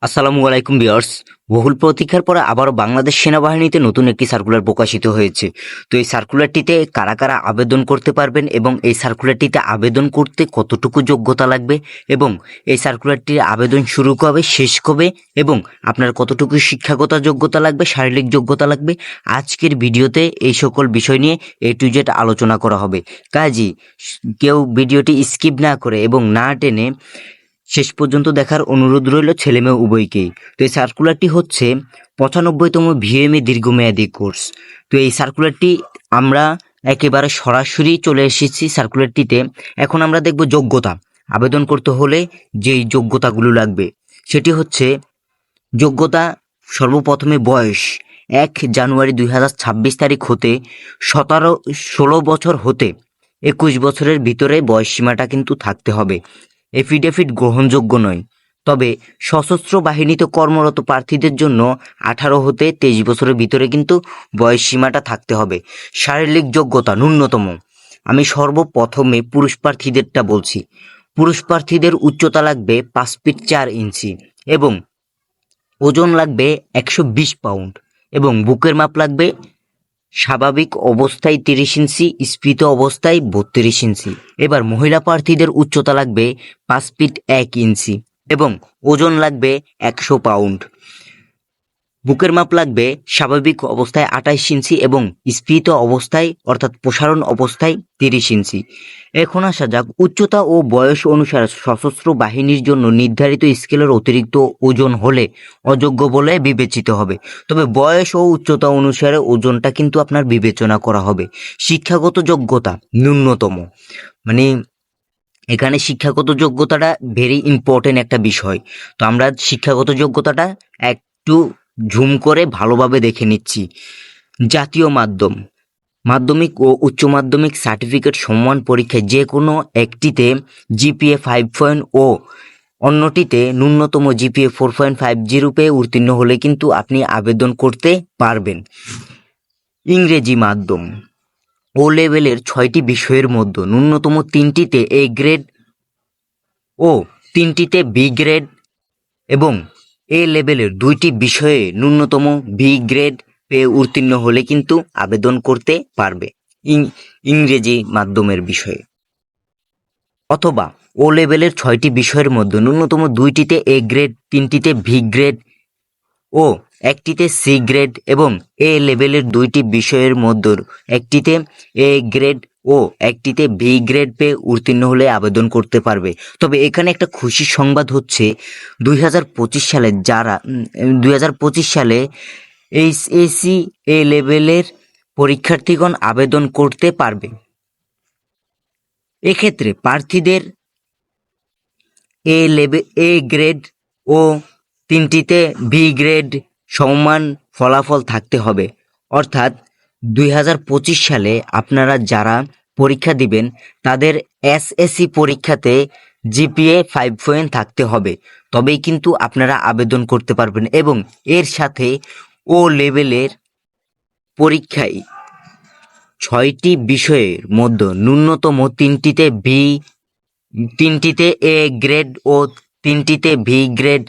আসসালামু আলাইকুম ভিউয়ার্স। বহুল প্রতীক্ষার পরে আবারও বাংলাদেশ সেনাবাহিনীতে নতুন একটি সার্কুলার প্রকাশিত হয়েছে। তো এই সার্কুলারটিতে কারা কারা আবেদন করতে পারবেন এবং এই সার্কুলারটিতে আবেদন করতে কতটুকু যোগ্যতা লাগবে এবং এই সার্কুলারটির আবেদন শুরু কবে শেষ কবে এবং আপনার কতটুকু শিক্ষাগত যোগ্যতা লাগবে, শারীরিক যোগ্যতা লাগবে, আজকের ভিডিওতে এই সকল বিষয় নিয়ে A to Z আলোচনা করা হবে। কাজেই কেউ ভিডিওটি স্কিপ না করে এবং না টেনে শেষ পর্যন্ত দেখার অনুরোধ রইল ছেলেমেয়ে উভয়কেই। তো এই সার্কুলারটি হচ্ছে 95তম ভিএমএ দীর্ঘমেয়াদী কোর্স। তো এই সার্কুলারটি আমরা একেবারে সরাসরি চলে এসেছি সার্কুলারটিতে। এখন আমরা দেখব যোগ্যতা। আবেদন করতে হলে যেই যোগ্যতাগুলো লাগবে সেটি হচ্ছে যোগ্যতা। সর্বপ্রথমে বয়স 1 জানুয়ারি 2026 তারিখ হতে 16 বছর হতে 21 বছরের ভিতরে বয়স সীমাটা কিন্তু থাকতে হবে। এফিডেভিট গ্রহণযোগ্য নয়, তবে সশস্ত্র বাহিনীতে কর্মরত প্রার্থীদের জন্য 18 হতে 23 বছরের ভিতরে কিন্তু বয়স সীমাটা থাকতে হবে। শারীরিক যোগ্যতা ন্যূনতম, আমি সর্বপ্রথমে পুরুষ প্রার্থীদেরটা বলছি। পুরুষ প্রার্থীদের উচ্চতা লাগবে 5 ফিট 4 ইঞ্চি এবং ওজন লাগবে 120 পাউন্ড এবং বুকের মাপ লাগবে স্বাভাবিক অবস্থায় 30 ইঞ্চি, স্ফীত অবস্থায় 32 ইঞ্চি। এবার মহিলা প্রার্থীদের উচ্চতা লাগবে 5 ফিট 1 ইঞ্চি এবং ওজন লাগবে 100 পাউন্ড। বুকের মাপ লাগবে স্বাভাবিক অবস্থায় 28 ইঞ্চি এবং স্ফীত অবস্থায় অর্থাৎ প্রসারণ অবস্থায় 30 ইঞ্চি। এখন আসা যাক উচ্চতা ও বয়স অনুসারে সশস্ত্র বাহিনীর জন্য নির্ধারিত স্কেলের অতিরিক্ত ওজন হলে অযোগ্য বলে বিবেচিত হবে। তবে বয়স ও উচ্চতা অনুসারে ওজনটা কিন্তু আপনার বিবেচনা করা হবে। শিক্ষাগত যোগ্যতা ন্যূনতম, মানে এখানে শিক্ষাগত যোগ্যতাটা ভেরি ইম্পর্টেন্ট একটা বিষয়। তো আমরা শিক্ষাগত যোগ্যতাটা একটু ঝুম করে ভালোভাবে দেখে নিচ্ছি। জাতীয় মাধ্যমিক ও উচ্চ মাধ্যমিক সার্টিফিকেট সমমান পরীক্ষায় যে কোনো একটিতে জিপিএ 5 ও অন্যটিতে ন্যূনতম জিপিএ 4.50 পেয়ে উত্তীর্ণ হলে কিন্তু আপনি আবেদন করতে পারবেন। ইংরেজি মাধ্যম ও লেভেলের 6টি বিষয়ের মধ্যে ন্যূনতম 3টিতে A গ্রেড ও 3টিতে B গ্রেড এবং A লেভেলের 2টি বিষয়ে ন্যূনতম B গ্রেড পেয়ে উত্তীর্ণ হলে কিন্তু আবেদন করতে পারবে ইংরেজি মাধ্যমের বিষয়ে। অথবা ও লেভেলের 6টি বিষয়ের মধ্যে ন্যূনতম 2টিতে A গ্রেড, 3টিতে B গ্রেড ও 1টিতে C গ্রেড এবং A লেভেলের 2টি বিষয়ের মধ্যে 1টিতে A গ্রেড ও 1টিতে B গ্রেড পেয়ে উত্তীর্ণ হলে আবেদন করতে পারবে। তবে এখানে একটা খুশির সংবাদ হচ্ছে 2025 সালে HSC A লেভেলের পরীক্ষার্থীগণ আবেদন করতে পারবে। এক্ষেত্রে প্রার্থীদের A গ্রেড ও 3টিতে B গ্রেড সমান ফলাফল থাকতে হবে। অর্থাৎ 2025 সালে আপনারা যারা পরীক্ষা দিবেন তাদের SSC পরীক্ষাতে জিপিএ 5 থাকতে হবে, তবেই কিন্তু আপনারা আবেদন করতে পারবেন। এবং এর সাথে ও লেভেলের পরীক্ষায় 6টি বিষয়ের মধ্যে ন্যূনতম 3টিতে A গ্রেড ও 3টিতে B গ্রেড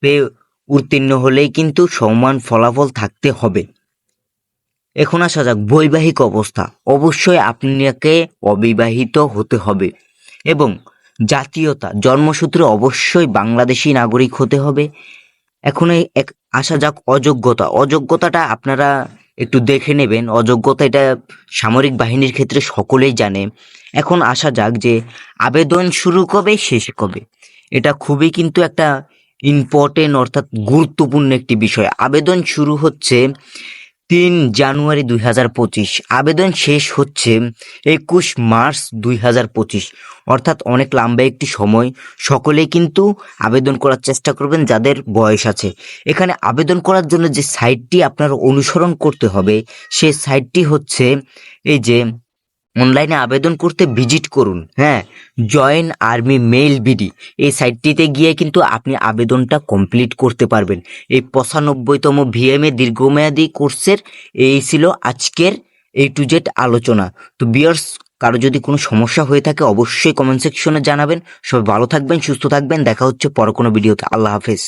পেয়ে উত্তীর্ণ হলেই কিন্তু সমান ফলাফল থাকতে হবে। এখন আসা যাক বৈবাহিক অবস্থা। অবশ্যই আপনাকে অবিবাহিত হতে হবে এবং জাতীয়তা জন্মসূত্রে অবশ্যই বাংলাদেশি নাগরিক হতে হবে। এখন আসা যাক অযোগ্যতাটা আপনারা একটু দেখে নেবেন। অযোগ্যতা এটা সামরিক বাহিনীর ক্ষেত্রে সকলেই জানে। এখন আসা যাক যে আবেদন শুরু কবে শেষ কবে, এটা খুবই কিন্তু একটা ইম্পর্টেন্ট অর্থাৎ গুরুত্বপূর্ণ একটি বিষয়। আবেদন শুরু হচ্ছে 3 জানুয়ারি 2025, আবেদন শেষ হচ্ছে 21 মার্চ 2025, অর্থাৎ অনেক লম্বা একটি সময়। সকলেই কিন্তু আবেদন করার চেষ্টা করবেন যাদের বয়স আছে। এখানে আবেদন করার জন্য যে সাইটটি আপনার অনুসরণ করতে হবে সেই সাইটটি হচ্ছে এই যে অনলাইনে আবেদন করতে ভিজিট করুন, জয়েন আর্মি মেইল বিডি, এই সাইটটিতে গিয়ে কিন্তু আপনি আবেদনটা কমপ্লিট করতে পারবেন। এই 95তম ভিএমএ দীর্ঘমেয়াদী কোর্সের এই ছিল আজকের A to Z আলোচনা। তো ভিউয়ার্স, কারো যদি কোনো সমস্যা হয়ে থাকে অবশ্যই কমেন্ট সেকশনে জানাবেন। সবাই ভালো থাকবেন, সুস্থ থাকবেন, দেখা হচ্ছে পরে কোনো ভিডিওতে। আল্লাহ হাফেজ।